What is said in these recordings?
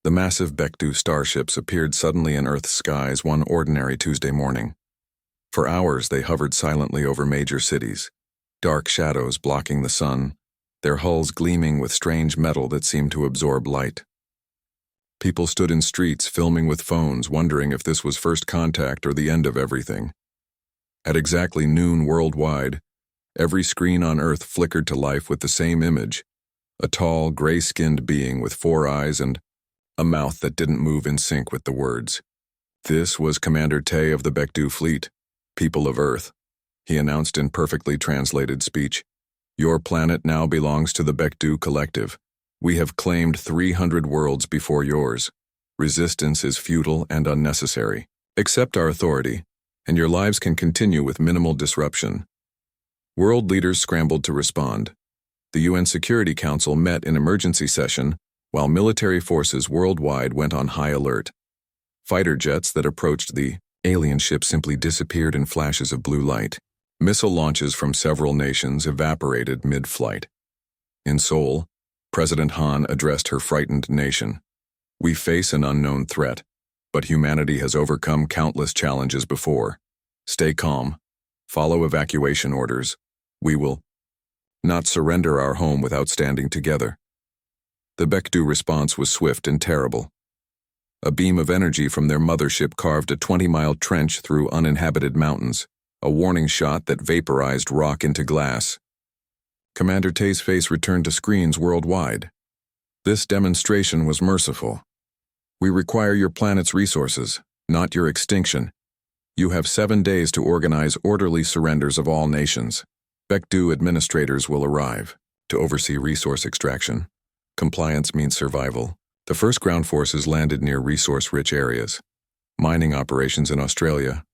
The massive Baekdu starships appeared suddenly in Earth's skies one ordinary Tuesday morning. For hours they hovered silently over major cities, dark shadows blocking the sun, their hulls gleaming with strange metal that seemed to absorb light. People stood in streets filming with phones, wondering if this was first contact or the end of everything. At exactly noon worldwide, every screen on Earth flickered to life with the same image: a tall, gray-skinned being with 4 eyes and a mouth that didn't move in sync with the words. This was Commander Tay of the Baekdu fleet, people of Earth. He announced in perfectly translated speech, "Your planet now belongs to the Baekdu Collective. We have claimed 300 worlds before yours. Resistance is futile and unnecessary. Accept our authority, and your lives can continue with minimal disruption." World leaders scrambled to respond. The UN Security Council met in emergency session, while military forces worldwide went on high alert. Fighter jets that approached the alien ship simply disappeared in flashes of blue light. Missile launches from several nations evaporated mid-flight. In Seoul, President Han addressed her frightened nation. "We face an unknown threat, but humanity has overcome countless challenges before. Stay calm. Follow evacuation orders. We will not surrender our home without standing together." The Baekdu response was swift and terrible. A beam of energy from their mothership carved a 20-mile trench through uninhabited mountains, a warning shot that vaporized rock into glass. Commander Tay's face returned to screens worldwide. This demonstration was merciful. "We require your planet's resources, not your extinction. You have 7 days to organize orderly surrenders of all nations. Baekdu administrators will arrive to oversee resource extraction. Compliance means survival." The first ground forces landed near resource-rich areas: mining operations in Australia,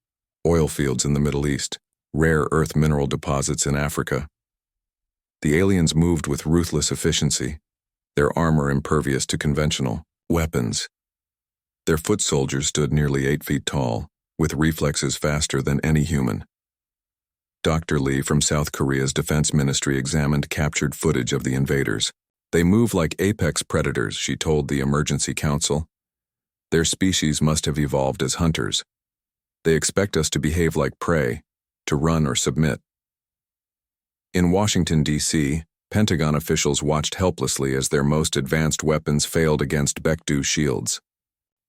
oil fields in the Middle East, rare earth mineral deposits in Africa. The aliens moved with ruthless efficiency, their armor impervious to conventional weapons. Their foot soldiers stood nearly 8 feet tall, with reflexes faster than any human. Dr. Lee from South Korea's Defense Ministry examined captured footage of the invaders. "They move like apex predators," she told the Emergency Council. "Their species must have evolved as hunters. They expect us to behave like prey, to run or submit." In Washington, D.C., Pentagon officials watched helplessly as their most advanced weapons failed against Baekdu shields.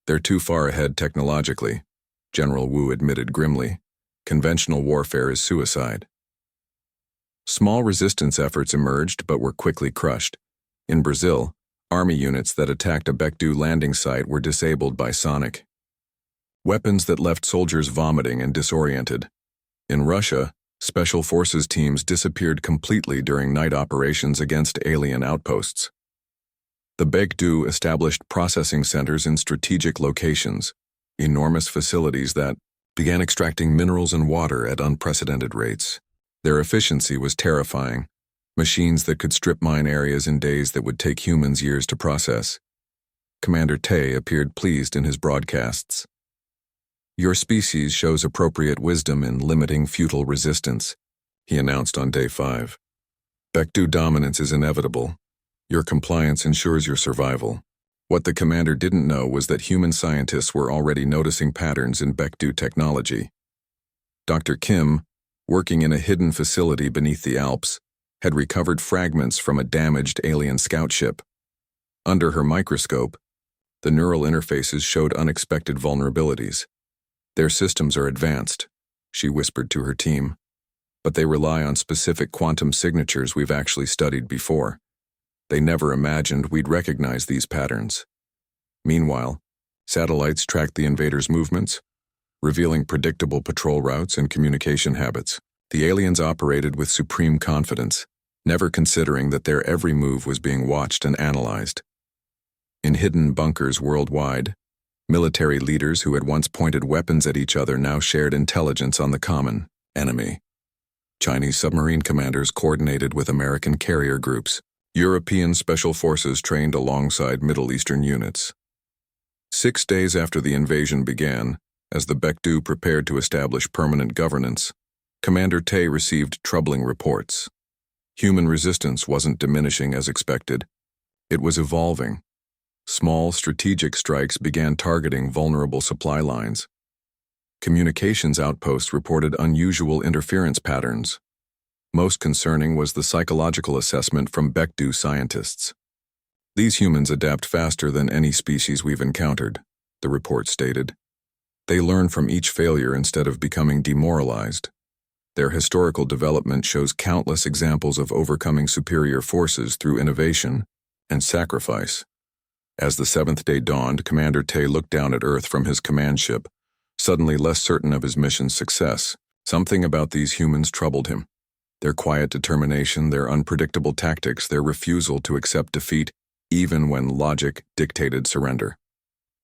"They're too far ahead technologically," General Wu admitted grimly. "Conventional warfare is suicide." Small resistance efforts emerged but were quickly crushed. In Brazil, army units that attacked a Baekdu landing site were disabled by sonic weapons that left soldiers vomiting and disoriented. In Russia, special forces teams disappeared completely during night operations against alien outposts. The Baekdu established processing centers in strategic locations, enormous facilities that began extracting minerals and water at unprecedented rates. Their efficiency was terrifying. Machines that could strip mine areas in days that would take humans years to process. Commander Tay appeared pleased in his broadcasts. "Your species shows appropriate wisdom in limiting futile resistance," he announced on day 5. "Baekdu dominance is inevitable. Your compliance ensures your survival." What the commander didn't know was that human scientists were already noticing patterns in Baekdu technology. Dr. Kim, working in a hidden facility beneath the Alps, had recovered fragments from a damaged alien scout ship. Under her microscope, the neural interfaces showed unexpected vulnerabilities. "Their systems are advanced," she whispered to her team, "but they rely on specific quantum signatures we've actually studied before. They never imagined we'd recognize these patterns." Meanwhile, satellites tracked the invaders' movements, revealing predictable patrol routes and communication habits. The aliens operated with supreme confidence, never considering that their every move was being watched and analyzed. In hidden bunkers worldwide, military leaders who had once pointed weapons at each other now shared intelligence on the common enemy. Chinese submarine commanders coordinated with American carrier groups. European special forces trained alongside Middle Eastern units. 6 days after the invasion began, as the Baekdu prepared to establish permanent governance, Commander Tay received troubling reports. Human resistance wasn't diminishing as expected. It was evolving. Small, strategic strikes began targeting vulnerable supply lines. Communications outposts reported unusual interference patterns. Most concerning was the psychological assessment from Becdu scientists. These humans adapt faster than any species we've encountered, the report stated. They learn from each failure instead of becoming demoralized. Their historical development shows countless examples of overcoming superior forces through innovation and sacrifice. As the seventh day dawned, Commander Tay looked down at Earth from his command ship, suddenly less certain of his mission's success. Something about these humans troubled him. Their quiet determination, their unpredictable tactics, their refusal to accept defeat, even when logic dictated surrender.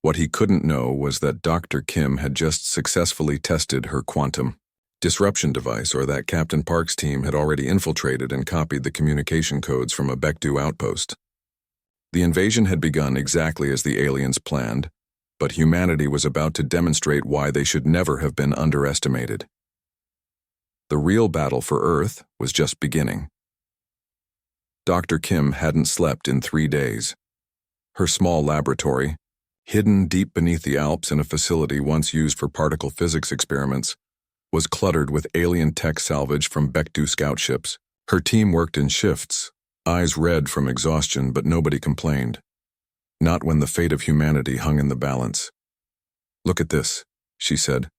What he couldn't know was that Dr. Kim had just successfully tested her quantum disruption device, or that Captain Park's team had already infiltrated and copied the communication codes from a Becdu outpost. The invasion had begun exactly as the aliens planned, but humanity was about to demonstrate why they should never have been underestimated. The real battle for Earth was just beginning. Dr. Kim hadn't slept in 3 days. Her small laboratory, hidden deep beneath the Alps in a facility once used for particle physics experiments, was cluttered with alien tech salvage from Becdu scout ships. Her team worked in shifts, eyes red from exhaustion, but nobody complained. Not when the fate of humanity hung in the balance. "Look at this," she said,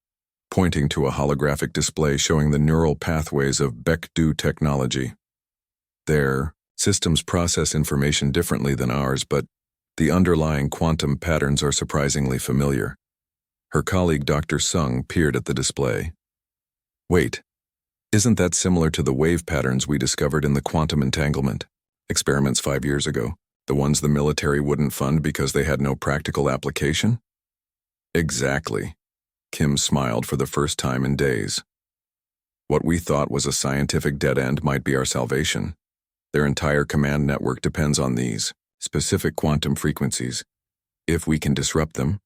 pointing to a holographic display showing the neural pathways of Becdu technology. Their systems process information differently than ours, but the underlying quantum patterns are surprisingly familiar. Her colleague Dr. Sung peered at the display. "Wait, isn't that similar to the wave patterns we discovered in the quantum entanglement experiments 5 years ago, the ones the military wouldn't fund because they had no practical application?" "Exactly." Kim smiled for the first time in days. "What we thought was a scientific dead end might be our salvation. Their entire command network depends on these specific quantum frequencies. If we can disrupt them."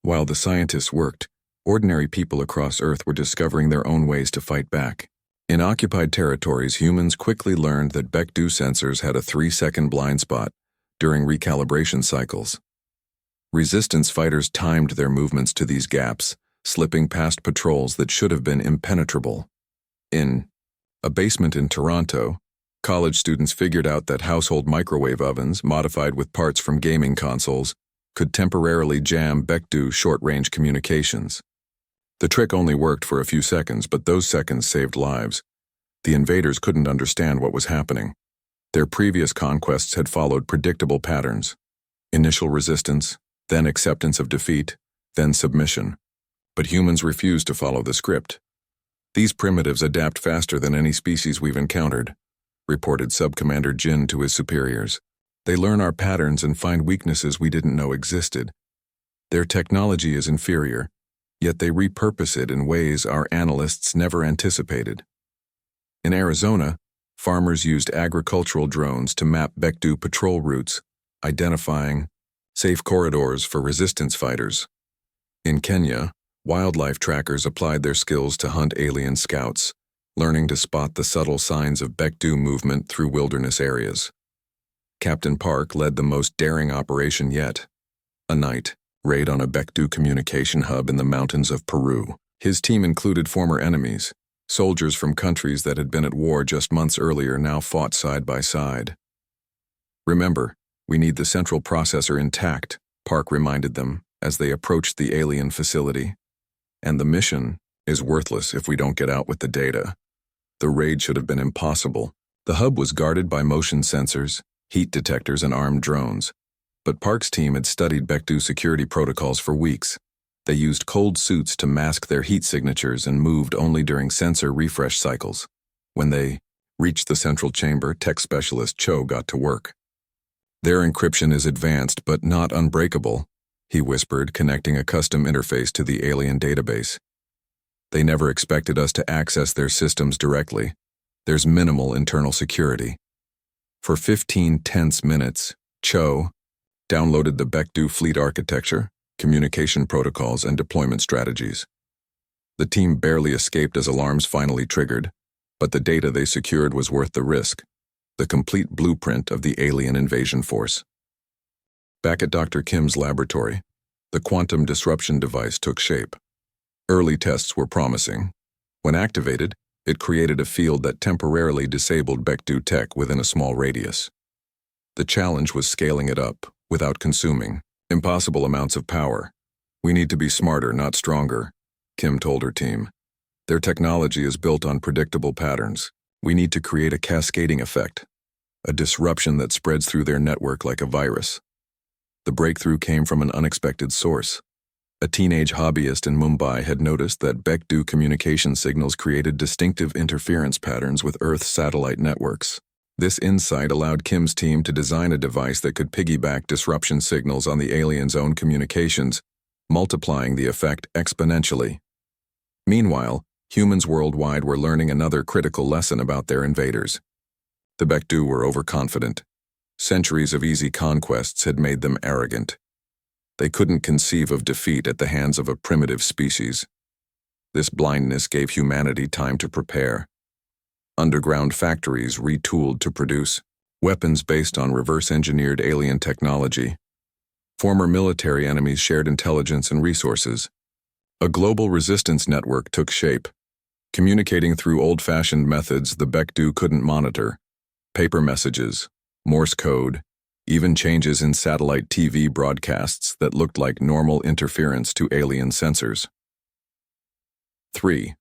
While the scientists worked, ordinary people across Earth were discovering their own ways to fight back. In occupied territories, humans quickly learned that Becdu sensors had a 3-second blind spot during recalibration cycles. Resistance fighters timed their movements to these gaps, slipping past patrols that should have been impenetrable. In a basement in Toronto, college students figured out that household microwave ovens, modified with parts from gaming consoles, could temporarily jam Becdu short-range communications. The trick only worked for a few seconds, but those seconds saved lives. The invaders couldn't understand what was happening. Their previous conquests had followed predictable patterns: initial resistance, then acceptance of defeat, then submission. But humans refused to follow the script. "These primitives adapt faster than any species we've encountered," reported Subcommander Jin to his superiors. "They learn our patterns and find weaknesses we didn't know existed. Their technology is inferior, yet they repurpose it in ways our analysts never anticipated." In Arizona, farmers used agricultural drones to map Becdu patrol routes, identifying safe corridors for resistance fighters. In Kenya, wildlife trackers applied their skills to hunt alien scouts, learning to spot the subtle signs of Becdu movement through wilderness areas. Captain Park led the most daring operation yet: a night raid on a Becdu communication hub in the mountains of Peru. His team included former enemies. Soldiers from countries that had been at war just months earlier now fought side by side. "Remember, we need the central processor intact," Park reminded them as they approached the alien facility. "And the mission is worthless if we don't get out with the data." The raid should have been impossible. The hub was guarded by motion sensors, heat detectors, and armed drones. But Park's team had studied Becdu security protocols for weeks. They used cold suits to mask their heat signatures and moved only during sensor refresh cycles. When they reached the central chamber, tech specialist Cho got to work. "Their encryption is advanced but not unbreakable," he whispered, connecting a custom interface to the alien database. "They never expected us to access their systems directly. There's minimal internal security." For 15 tense minutes, Cho downloaded the Becdu fleet architecture, communication protocols, and deployment strategies. The team barely escaped as alarms finally triggered, but the data they secured was worth the risk: the complete blueprint of the alien invasion force. Back at Dr. Kim's laboratory, the quantum disruption device took shape. Early tests were promising. When activated, it created a field that temporarily disabled Baekdu tech within a small radius. The challenge was scaling it up, without consuming impossible amounts of power. "We need to be smarter, not stronger," Kim told her team. "Their technology is built on predictable patterns. We need to create a cascading effect, a disruption that spreads through their network like a virus." The breakthrough came from an unexpected source. A teenage hobbyist in Mumbai had noticed that Baekdu communication signals created distinctive interference patterns with Earth's satellite networks. This insight allowed Kim's team to design a device that could piggyback disruption signals on the aliens' own communications, multiplying the effect exponentially. Meanwhile, humans worldwide were learning another critical lesson about their invaders. The Baekdu were overconfident. Centuries of easy conquests had made them arrogant. They couldn't conceive of defeat at the hands of a primitive species. This blindness gave humanity time to prepare. Underground factories retooled to produce weapons based on reverse-engineered alien technology. Former military enemies shared intelligence and resources. A global resistance network took shape, communicating through old-fashioned methods the Baekdu couldn't monitor: paper messages, Morse code, even changes in satellite TV broadcasts that looked like normal interference to alien sensors. 3.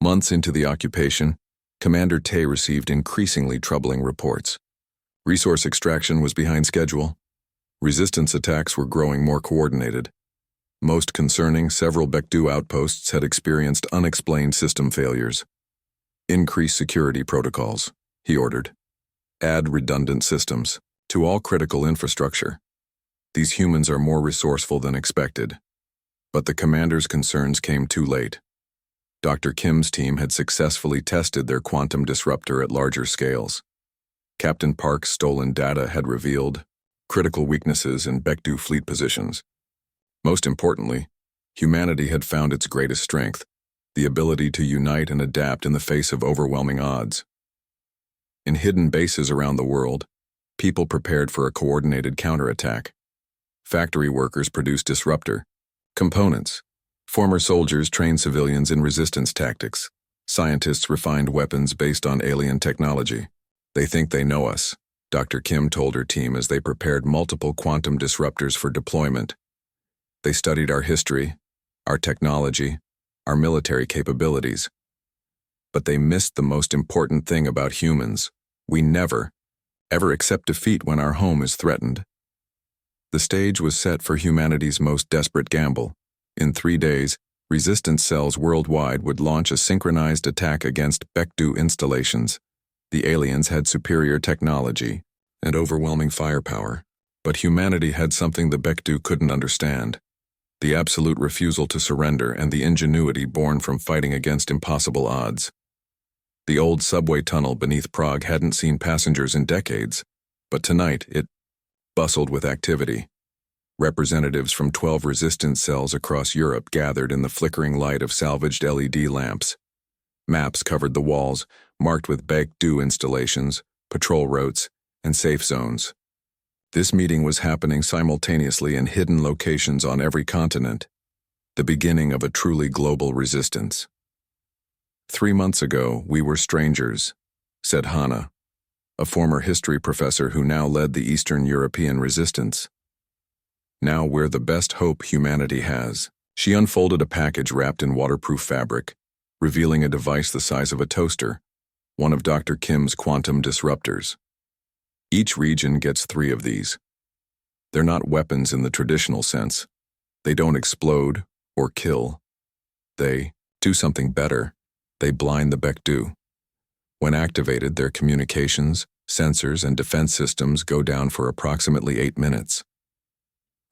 Months into the occupation, Commander Tay received increasingly troubling reports. Resource extraction was behind schedule. Resistance attacks were growing more coordinated. Most concerning, several Baekdu outposts had experienced unexplained system failures. "Increase security protocols," he ordered. "Add redundant systems to all critical infrastructure. These humans are more resourceful than expected." But the commander's concerns came too late. Dr. Kim's team had successfully tested their quantum disruptor at larger scales. Captain Park's stolen data had revealed critical weaknesses in Baekdu fleet positions. Most importantly, humanity had found its greatest strength: the ability to unite and adapt in the face of overwhelming odds. In hidden bases around the world, people prepared for a coordinated counterattack. Factory workers produced disruptor components. Former soldiers trained civilians in resistance tactics. Scientists refined weapons based on alien technology. "They think they know us," Dr. Kim told her team as they prepared multiple quantum disruptors for deployment. "They studied our history, our technology, our military capabilities. But they missed the most important thing about humans: we never, ever accept defeat when our home is threatened." The stage was set for humanity's most desperate gamble. In 3 days, resistance cells worldwide would launch a synchronized attack against Baekdu installations. The aliens had superior technology and overwhelming firepower, but humanity had something the Baekdu couldn't understand: the absolute refusal to surrender and the ingenuity born from fighting against impossible odds. The old subway tunnel beneath Prague hadn't seen passengers in decades, but tonight it bustled with activity. Representatives from 12 resistance cells across Europe gathered in the flickering light of salvaged LED lamps. Maps covered the walls, marked with Baekdu installations, patrol routes, and safe zones. This meeting was happening simultaneously in hidden locations on every continent, the beginning of a truly global resistance. 3 months ago, we were strangers, said Hanna, a former history professor who now led the Eastern European resistance. Now we're the best hope humanity has. She unfolded a package wrapped in waterproof fabric, revealing a device the size of a toaster, one of Dr. Kim's quantum disruptors. Each region gets 3 of these. They're not weapons in the traditional sense. They don't explode or kill. They do something better. They blind the Baekdu. When activated, their communications, sensors, and defense systems go down for approximately 8 minutes.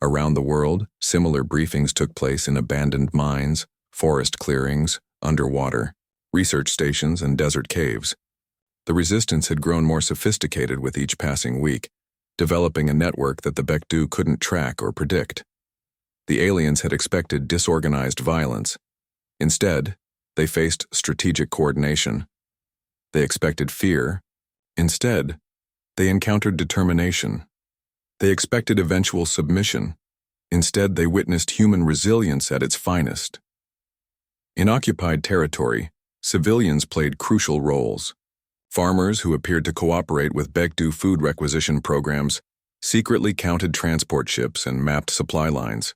Around the world, similar briefings took place in abandoned mines, forest clearings, underwater, research stations, and desert caves. The resistance had grown more sophisticated with each passing week, developing a network that the Baekdu couldn't track or predict. The aliens had expected disorganized violence. Instead, they faced strategic coordination. They expected fear. Instead, they encountered determination. They expected eventual submission. Instead, they witnessed human resilience at its finest. In occupied territory, civilians played crucial roles. Farmers who appeared to cooperate with Baekdu food requisition programs secretly counted transport ships and mapped supply lines.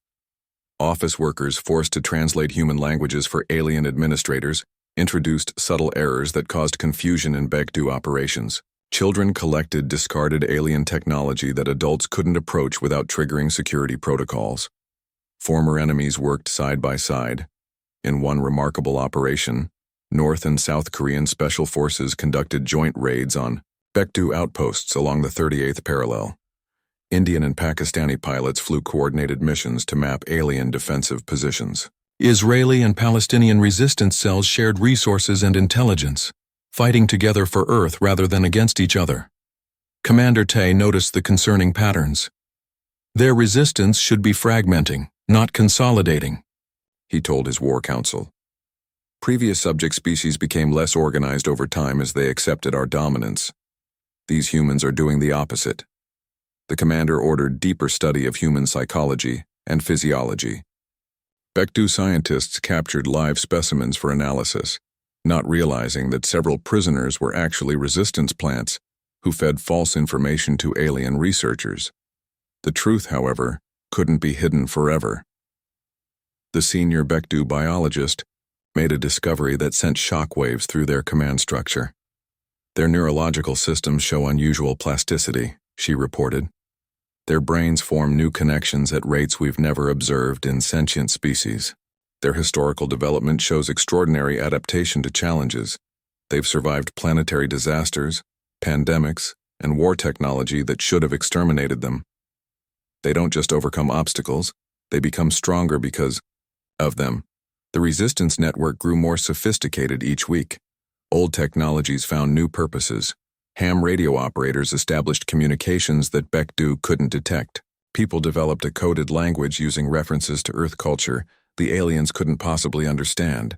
Office workers forced to translate human languages for alien administrators introduced subtle errors that caused confusion in Baekdu operations. Children collected discarded alien technology that adults couldn't approach without triggering security protocols. Former enemies worked side by side. In one remarkable operation, North and South Korean special forces conducted joint raids on Baekdu outposts along the 38th parallel. Indian and Pakistani pilots flew coordinated missions to map alien defensive positions. Israeli and Palestinian resistance cells shared resources and intelligence, fighting together for Earth rather than against each other. Commander Tay noticed the concerning patterns. Their resistance should be fragmenting, not consolidating, he told his war council. Previous subject species became less organized over time as they accepted our dominance. These humans are doing the opposite. The commander ordered deeper study of human psychology and physiology. Baekdu scientists captured live specimens for analysis, not realizing that several prisoners were actually resistance plants who fed false information to alien researchers. The truth, however, couldn't be hidden forever. The senior Baekdu biologist made a discovery that sent shockwaves through their command structure. Their neurological systems show unusual plasticity, she reported. Their brains form new connections at rates we've never observed in sentient species. Their historical development shows extraordinary adaptation to challenges. They've survived planetary disasters, pandemics, and war technology that should have exterminated them. They don't just overcome obstacles, they become stronger because of them. The resistance network grew more sophisticated each week. Old technologies found new purposes. Ham radio operators established communications that Baekdu couldn't detect. People developed a coded language using references to Earth culture the aliens couldn't possibly understand.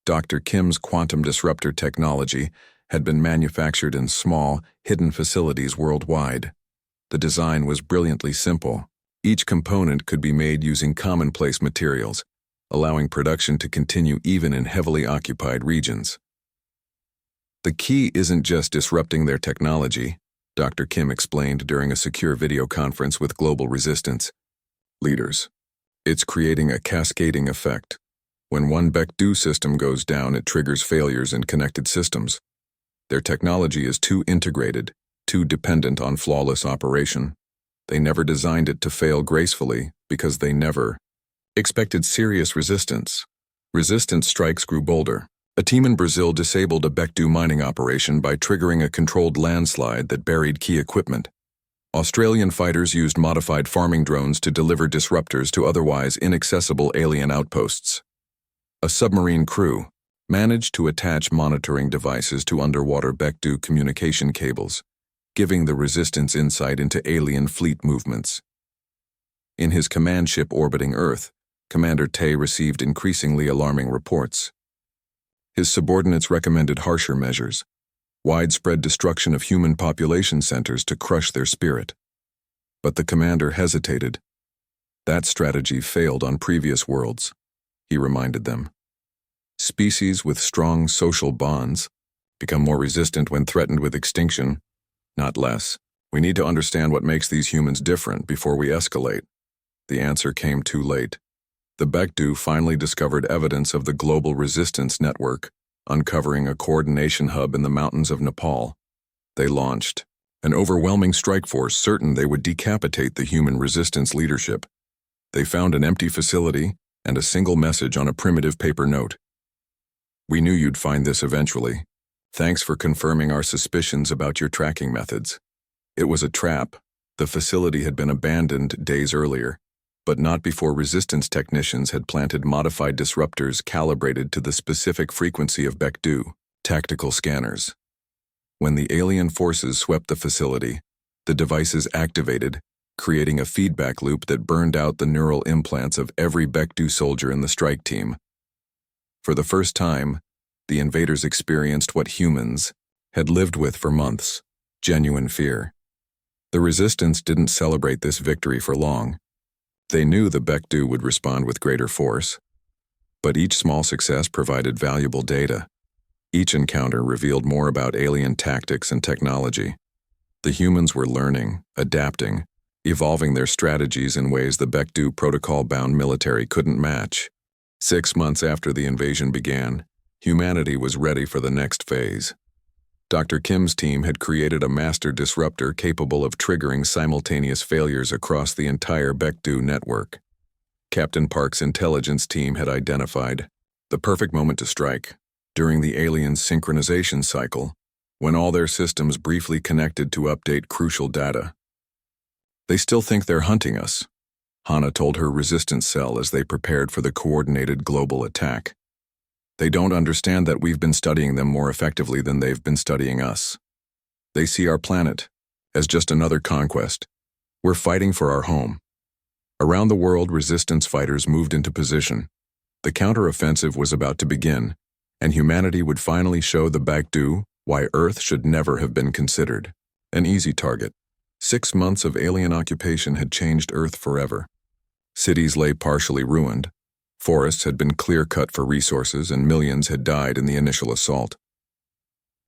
Dr. Kim's quantum disruptor technology had been manufactured in small, hidden facilities worldwide. The design was brilliantly simple. Each component could be made using commonplace materials, allowing production to continue even in heavily occupied regions. The key isn't just disrupting their technology, Dr. Kim explained during a secure video conference with global resistance leaders. It's creating a cascading effect. When one Baekdu system goes down, it triggers failures in connected systems. Their technology is too integrated, too dependent on flawless operation. They never designed it to fail gracefully because they never expected serious resistance. Resistance strikes grew bolder. A team in Brazil disabled a Baekdu mining operation by triggering a controlled landslide that buried key equipment. Australian fighters used modified farming drones to deliver disruptors to otherwise inaccessible alien outposts. A submarine crew managed to attach monitoring devices to underwater Baekdu communication cables, giving the resistance insight into alien fleet movements. In his command ship orbiting Earth, Commander Tay received increasingly alarming reports. His subordinates recommended harsher measures, widespread destruction of human population centers to crush their spirit. But the commander hesitated. That strategy failed on previous worlds, he reminded them. Species with strong social bonds become more resistant when threatened with extinction, not less. We need to understand what makes these humans different before we escalate. The answer came too late. The Baekdu finally discovered evidence of the global resistance network, uncovering a coordination hub in the mountains of Nepal. They launched an overwhelming strike force certain they would decapitate the human resistance leadership. They found an empty facility and a single message on a primitive paper note. We knew you'd find this eventually. Thanks for confirming our suspicions about your tracking methods. It was a trap. The facility had been abandoned days earlier, but not before resistance technicians had planted modified disruptors calibrated to the specific frequency of Baekdu, tactical scanners. When the alien forces swept the facility, the devices activated, creating a feedback loop that burned out the neural implants of every Baekdu soldier in the strike team. For the first time, the invaders experienced what humans had lived with for months: genuine fear. The resistance didn't celebrate this victory for long. They knew the Baekdu would respond with greater force. But each small success provided valuable data. Each encounter revealed more about alien tactics and technology. The humans were learning, adapting, evolving their strategies in ways the Baekdu protocol-bound military couldn't match. 6 months after the invasion began, humanity was ready for the next phase. Dr. Kim's team had created a master disruptor capable of triggering simultaneous failures across the entire Baekdu network. Captain Park's intelligence team had identified the perfect moment to strike during the aliens' synchronization cycle, when all their systems briefly connected to update crucial data. "They still think they're hunting us," Hana told her resistance cell as they prepared for the coordinated global attack. "They don't understand that we've been studying them more effectively than they've been studying us. They see our planet as just another conquest. We're fighting for our home." Around the world, resistance fighters moved into position. The counteroffensive was about to begin, and humanity would finally show the Baekdu why Earth should never have been considered an easy target. 6 months of alien occupation had changed Earth forever. Cities lay partially ruined. Forests had been clear-cut for resources, and millions had died in the initial assault.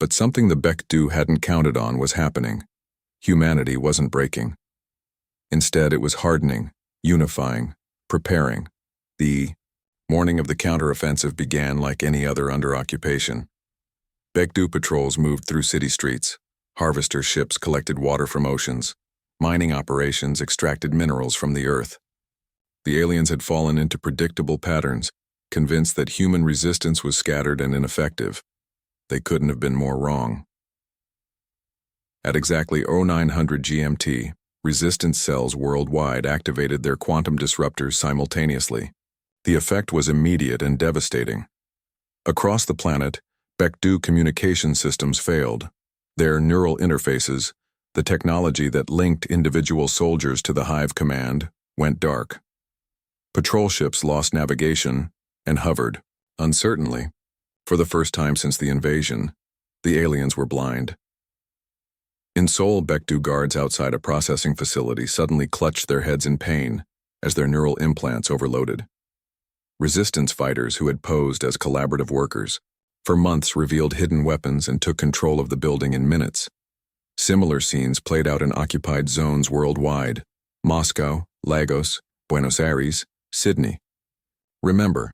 But something the Baekdu hadn't counted on was happening. Humanity wasn't breaking. Instead, it was hardening, unifying, preparing. The morning of the counteroffensive began like any other under occupation. Baekdu patrols moved through city streets. Harvester ships collected water from oceans. Mining operations extracted minerals from the earth. The aliens had fallen into predictable patterns, convinced that human resistance was scattered and ineffective. They couldn't have been more wrong. At exactly 0900 GMT, resistance cells worldwide activated their quantum disruptors simultaneously. The effect was immediate and devastating. Across the planet, Baekdu communication systems failed. Their neural interfaces, the technology that linked individual soldiers to the Hive command, went dark. Patrol ships lost navigation and hovered, uncertainly. For the first time since the invasion, the aliens were blind. In Seoul, Baekdu guards outside a processing facility suddenly clutched their heads in pain as their neural implants overloaded. Resistance fighters who had posed as collaborative workers for months revealed hidden weapons and took control of the building in minutes. Similar scenes played out in occupied zones worldwide: Moscow, Lagos, Buenos Aires, Sydney. "Remember,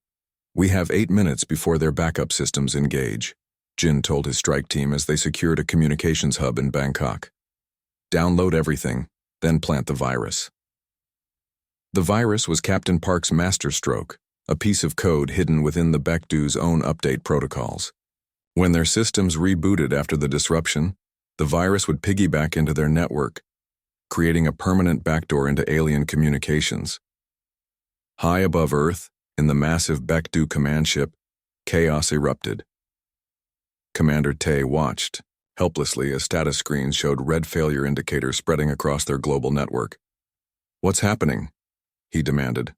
we have 8 minutes before their backup systems engage," Jin told his strike team as they secured a communications hub in Bangkok. "Download everything, then plant the virus." The virus was Captain Park's masterstroke, a piece of code hidden within the Baekdu's own update protocols. When their systems rebooted after the disruption, the virus would piggyback into their network, creating a permanent backdoor into alien communications. High above Earth, in the massive Baekdu command ship, chaos erupted. Commander Tae watched, helplessly, as status screens showed red failure indicators spreading across their global network. "What's happening?" he demanded.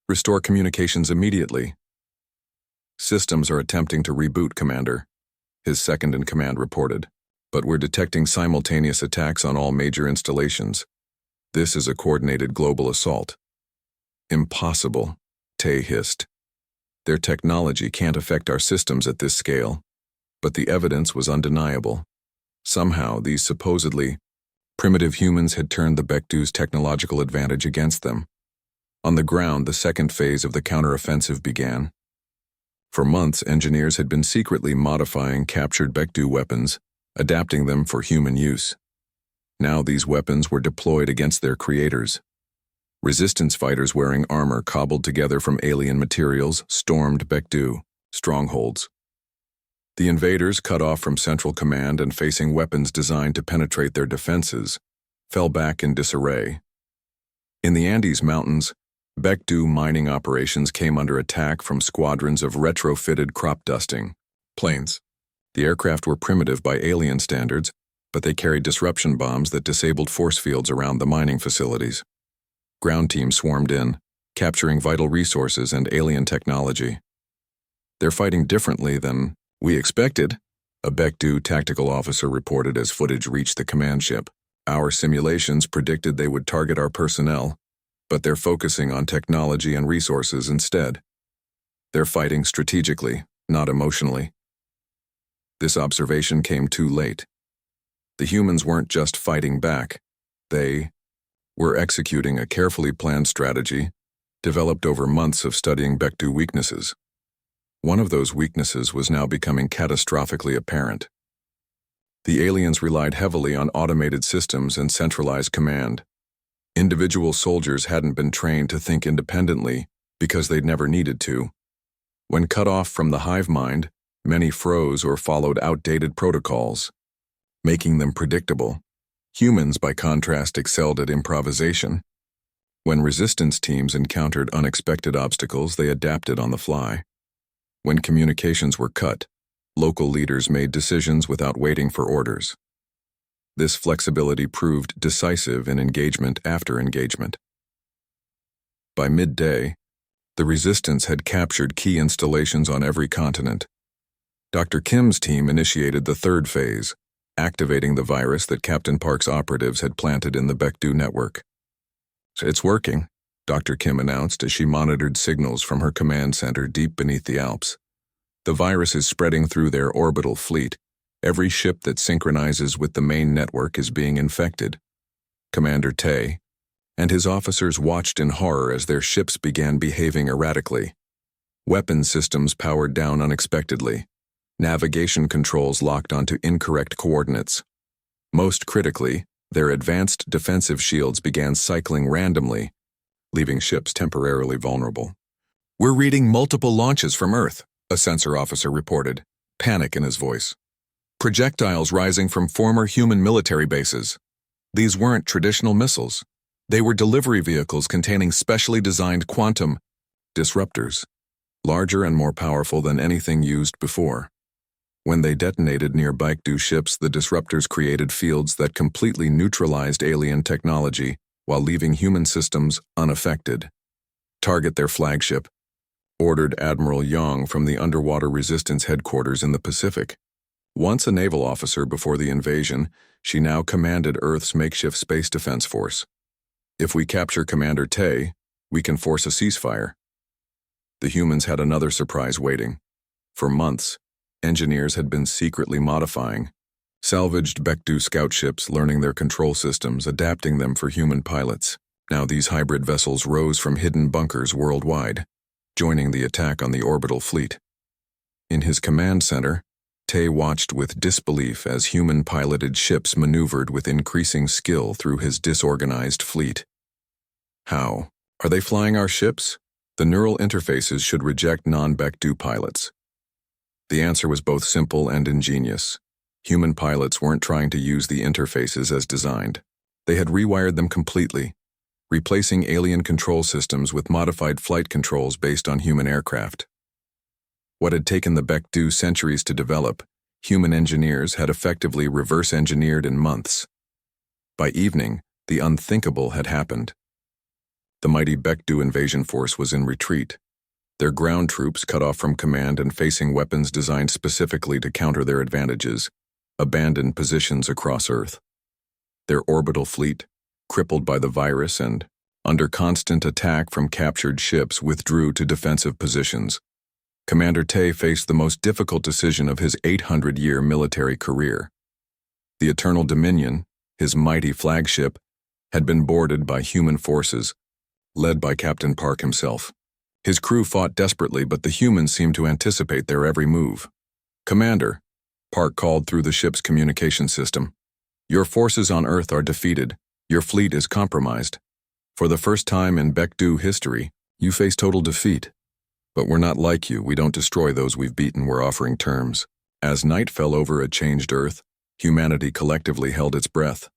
"Restore communications immediately." "Systems are attempting to reboot, Commander," his second-in-command reported. "But we're detecting simultaneous attacks on all major installations. This is a coordinated global assault." "Impossible," Tae hissed. "Their technology can't affect our systems at this scale." But the evidence was undeniable. Somehow, these supposedly primitive humans had turned the Baekdu's technological advantage against them. On the ground, the second phase of the counteroffensive began. For months, engineers had been secretly modifying captured Baekdu weapons, adapting them for human use. Now these weapons were deployed against their creators. Resistance fighters wearing armor cobbled together from alien materials stormed Baekdu strongholds. The invaders, cut off from Central Command and facing weapons designed to penetrate their defenses, fell back in disarray. In the Andes Mountains, Baekdu mining operations came under attack from squadrons of retrofitted crop-dusting planes. The aircraft were primitive by alien standards, but they carried disruption bombs that disabled force fields around the mining facilities. Ground teams swarmed in, capturing vital resources and alien technology. "They're fighting differently than we expected," a Baekdu tactical officer reported as footage reached the command ship. Our simulations predicted they would target our personnel, but they're focusing on technology and resources instead. They're fighting strategically, not emotionally. This observation came too late. The humans weren't just fighting back. They were executing a carefully planned strategy developed over months of studying Bechdel weaknesses. One of those weaknesses was now becoming catastrophically apparent. The aliens relied heavily on automated systems and centralized command. Individual soldiers hadn't been trained to think independently because they'd never needed to. When cut off from the hive mind, many froze or followed outdated protocols, making them predictable. Humans, by contrast, excelled at improvisation. When resistance teams encountered unexpected obstacles, they adapted on the fly. When communications were cut, local leaders made decisions without waiting for orders. This flexibility proved decisive in engagement after engagement. By midday, the resistance had captured key installations on every continent. Dr. Kim's team initiated the third phase, activating the virus that Captain Park's operatives had planted in the Bechdel network. "It's working," Dr. Kim announced as she monitored signals from her command center deep beneath the Alps. "The virus is spreading through their orbital fleet. Every ship that synchronizes with the main network is being infected." Commander Tay and his officers watched in horror as their ships began behaving erratically. Weapon systems powered down unexpectedly. Navigation controls locked onto incorrect coordinates. Most critically, their advanced defensive shields began cycling randomly, leaving ships temporarily vulnerable. "We're reading multiple launches from Earth," a sensor officer reported, panic in his voice. "Projectiles rising from former human military bases. These weren't traditional missiles. They were delivery vehicles containing specially designed quantum disruptors, larger and more powerful than anything used before. When they detonated near Bechdel ships, the disruptors created fields that completely neutralized alien technology while leaving human systems unaffected. Target their flagship," ordered Admiral Young from the Underwater Resistance Headquarters in the Pacific. Once a naval officer before the invasion, she now commanded Earth's makeshift space defense force. "If we capture Commander Tay, we can force a ceasefire." The humans had another surprise waiting. For months, engineers had been secretly modifying salvaged Bechdel scout ships, learning their control systems, adapting them for human pilots. Now these hybrid vessels rose from hidden bunkers worldwide, joining the attack on the orbital fleet. In his command center, Tay watched with disbelief as human-piloted ships maneuvered with increasing skill through his disorganized fleet. "How? Are they flying our ships? The neural interfaces should reject non-Bechdel pilots." The answer was both simple and ingenious. Human pilots weren't trying to use the interfaces as designed. They had rewired them completely, replacing alien control systems with modified flight controls based on human aircraft. What had taken the Bechdel centuries to develop, human engineers had effectively reverse-engineered in months. By evening, the unthinkable had happened. The mighty Bechdel invasion force was in retreat. Their ground troops, cut off from command and facing weapons designed specifically to counter their advantages, abandoned positions across Earth. Their orbital fleet, crippled by the virus and under constant attack from captured ships, withdrew to defensive positions. Commander Tay faced the most difficult decision of his 800-year military career. The Eternal Dominion, his mighty flagship, had been boarded by human forces, led by Captain Park himself. His crew fought desperately, but the humans seemed to anticipate their every move. "Commander," Park called through the ship's communication system, "your forces on Earth are defeated. Your fleet is compromised. For the first time in Bechdel history, you face total defeat. But we're not like you. We don't destroy those we've beaten. We're offering terms." As night fell over a changed Earth, humanity collectively held its breath.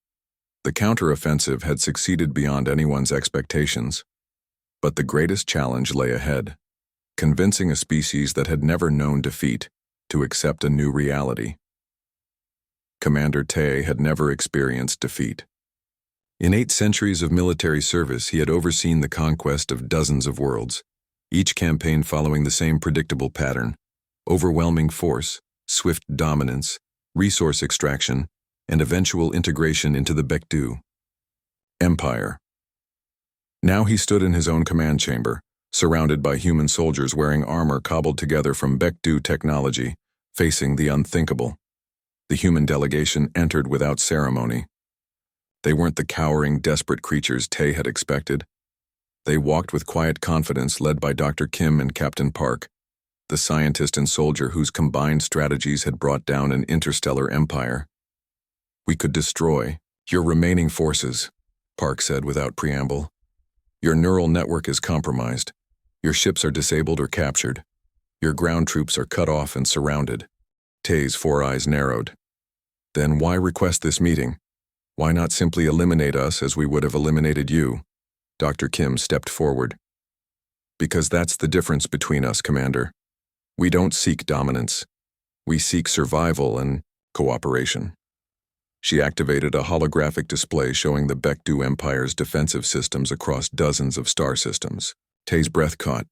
The counteroffensive had succeeded beyond anyone's expectations. But the greatest challenge lay ahead, convincing a species that had never known defeat to accept a new reality. Commander Tay had never experienced defeat. In 8 centuries of military service, he had overseen the conquest of dozens of worlds, each campaign following the same predictable pattern: overwhelming force, swift dominance, resource extraction, and eventual integration into the Baekdu Empire. Now he stood in his own command chamber, surrounded by human soldiers wearing armor cobbled together from Baekdu technology, facing the unthinkable. The human delegation entered without ceremony. They weren't the cowering, desperate creatures Tay had expected. They walked with quiet confidence, led by Dr. Kim and Captain Park, the scientist and soldier whose combined strategies had brought down an interstellar empire. "We could destroy your remaining forces," Park said without preamble. "Your neural network is compromised. Your ships are disabled or captured. Your ground troops are cut off and surrounded." Tay's 4 eyes narrowed. "Then why request this meeting? Why not simply eliminate us as we would have eliminated you?" Dr. Kim stepped forward. "Because that's the difference between us, Commander. We don't seek dominance. We seek survival and cooperation." She activated a holographic display showing the Baekdu Empire's defensive systems across dozens of star systems. Tay's breath caught.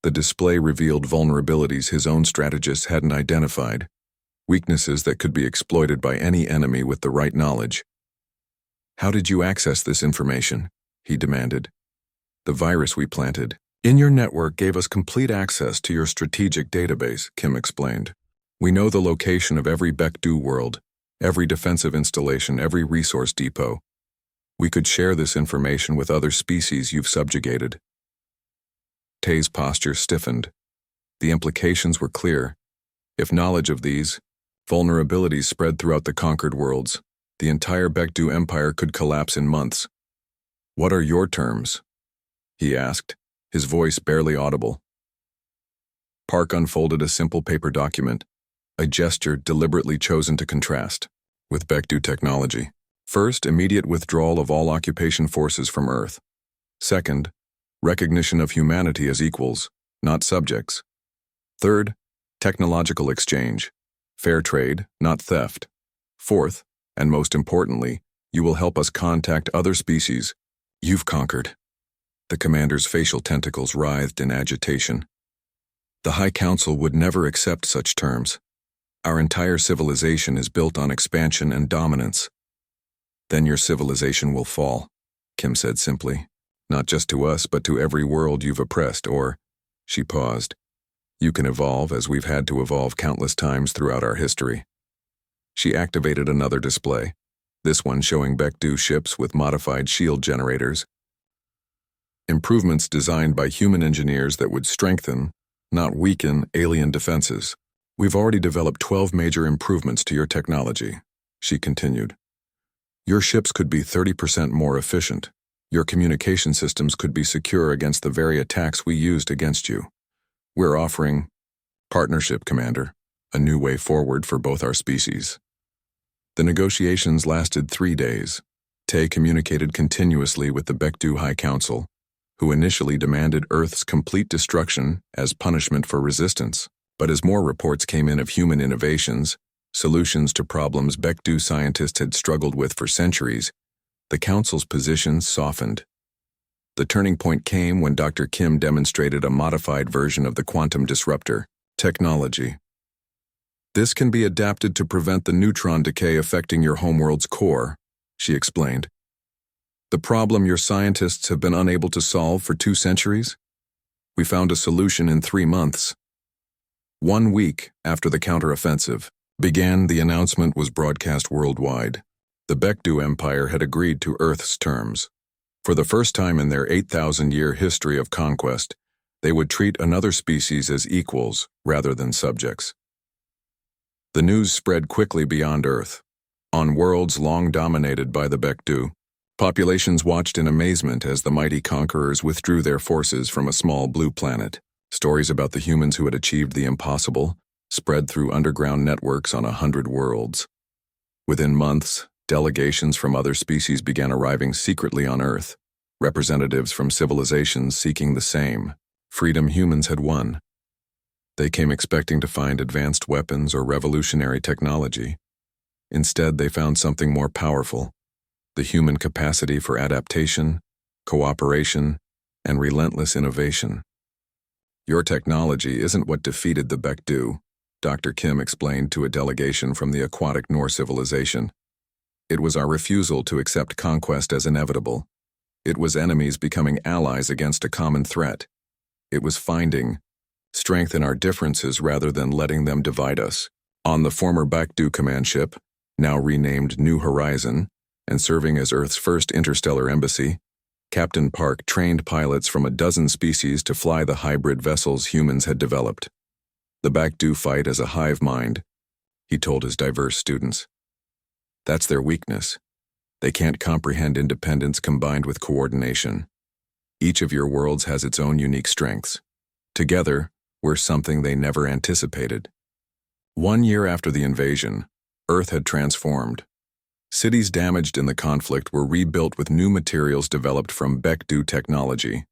The display revealed vulnerabilities his own strategists hadn't identified, weaknesses that could be exploited by any enemy with the right knowledge. "How did you access this information?" he demanded. "The virus we planted in your network gave us complete access to your strategic database," Kim explained. "We know the location of every Baekdu world, every defensive installation, every resource depot. We could share this information with other species you've subjugated." Tay's posture stiffened. The implications were clear. If knowledge of these vulnerabilities spread throughout the conquered worlds, the entire Baekdu Empire could collapse in months. "What are your terms?" he asked, his voice barely audible. Park unfolded a simple paper document, a gesture deliberately chosen to contrast with Baekdu technology. First, immediate withdrawal of all occupation forces from Earth. Second, recognition of humanity as equals, not subjects. Third, technological exchange, fair trade, not theft. Fourth, and most importantly, you will help us contact other species you've conquered. The commander's facial tentacles writhed in agitation. The High Council would never accept such terms. Our entire civilization is built on expansion and dominance. "Then your civilization will fall," Kim said simply. "Not just to us, but to every world you've oppressed, or..." She paused. "You can evolve as we've had to evolve countless times throughout our history." She activated another display, this one showing Baekdu ships with modified shield generators. Improvements designed by human engineers that would strengthen, not weaken, alien defenses. "We've already developed 12 major improvements to your technology," she continued. "Your ships could be 30% more efficient. Your communication systems could be secure against the very attacks we used against you. We're offering partnership, Commander, a new way forward for both our species." The negotiations lasted 3 days. Tay communicated continuously with the Baekdu High Council, who initially demanded Earth's complete destruction as punishment for resistance. But as more reports came in of human innovations, solutions to problems Baekdu scientists had struggled with for centuries, the Council's position softened. The turning point came when Dr. Kim demonstrated a modified version of the quantum disruptor technology. "This can be adapted to prevent the neutron decay affecting your homeworld's core," she explained. "The problem your scientists have been unable to solve for 2 centuries? We found a solution in 3 months." 1 week after the counteroffensive began, the announcement was broadcast worldwide. The Baekdu Empire had agreed to Earth's terms. For the first time in their 8,000-year history of conquest, they would treat another species as equals rather than subjects. The news spread quickly beyond Earth. On worlds long dominated by the Baekdu, populations watched in amazement as the mighty conquerors withdrew their forces from a small blue planet. Stories about the humans who had achieved the impossible spread through underground networks on 100 worlds. Within months, delegations from other species began arriving secretly on Earth, representatives from civilizations seeking the same freedom humans had won. They came expecting to find advanced weapons or revolutionary technology. Instead, they found something more powerful: the human capacity for adaptation, cooperation, and relentless innovation. "Your technology isn't what defeated the Baekdu," Dr. Kim explained to a delegation from the aquatic Nor civilization. It was our refusal to accept conquest as inevitable. It was enemies becoming allies against a common threat. It was finding strength in our differences rather than letting them divide us. On the former Baekdu command ship, now renamed New Horizon, and serving as Earth's first interstellar embassy, Captain Park trained pilots from a dozen species to fly the hybrid vessels humans had developed. The Baekdu fight as a hive mind, he told his diverse students. That's their weakness. They can't comprehend independence combined with coordination. Each of your worlds has its own unique strengths. Together, we're something they never anticipated. 1 year after the invasion, Earth had transformed. Cities damaged in the conflict were rebuilt with new materials developed from Baekdu technology.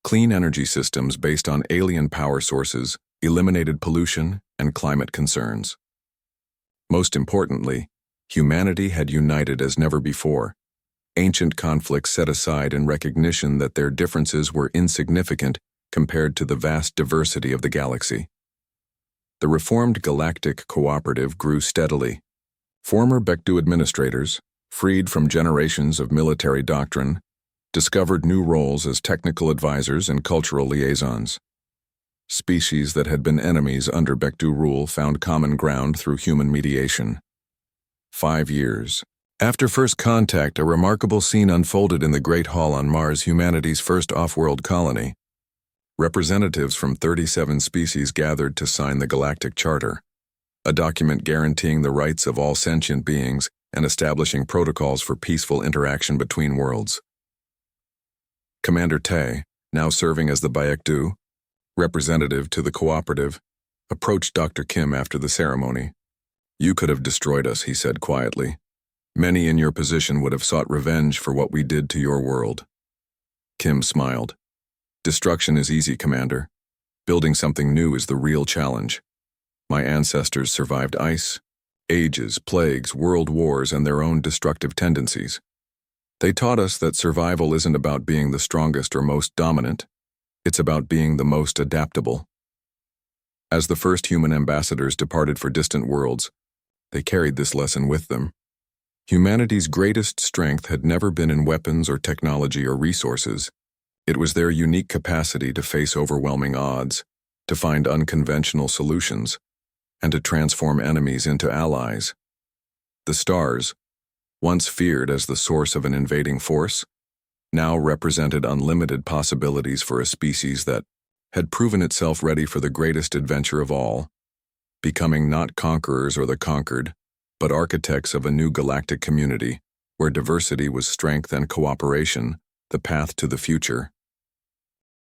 Clean energy systems based on alien power sources eliminated pollution and climate concerns. Most importantly, humanity had united as never before. Ancient conflicts set aside in recognition that their differences were insignificant compared to the vast diversity of the galaxy. The reformed Galactic Cooperative grew steadily. Former Baekdu administrators, freed from generations of military doctrine, discovered new roles as technical advisors and cultural liaisons. Species that had been enemies under Baekdu rule found common ground through human mediation. 5 years. After first contact, a remarkable scene unfolded in the Great Hall on Mars, humanity's first off-world colony. Representatives from 37 species gathered to sign the Galactic Charter, a document guaranteeing the rights of all sentient beings and establishing protocols for peaceful interaction between worlds. Commander Tae, now serving as the Baekdu, representative to the cooperative, approached Dr. Kim after the ceremony. "You could have destroyed us," he said quietly. "Many in your position would have sought revenge for what we did to your world." Kim smiled. "Destruction is easy, Commander. Building something new is the real challenge. My ancestors survived ice, ages, plagues, world wars, and their own destructive tendencies. They taught us that survival isn't about being the strongest or most dominant. It's about being the most adaptable." As the first human ambassadors departed for distant worlds, they carried this lesson with them. Humanity's greatest strength had never been in weapons or technology or resources. It was their unique capacity to face overwhelming odds, to find unconventional solutions, and to transform enemies into allies. The stars, once feared as the source of an invading force, now represented unlimited possibilities for a species that had proven itself ready for the greatest adventure of all, becoming not conquerors or the conquered, but architects of a new galactic community where diversity was strength and cooperation, the path to the future.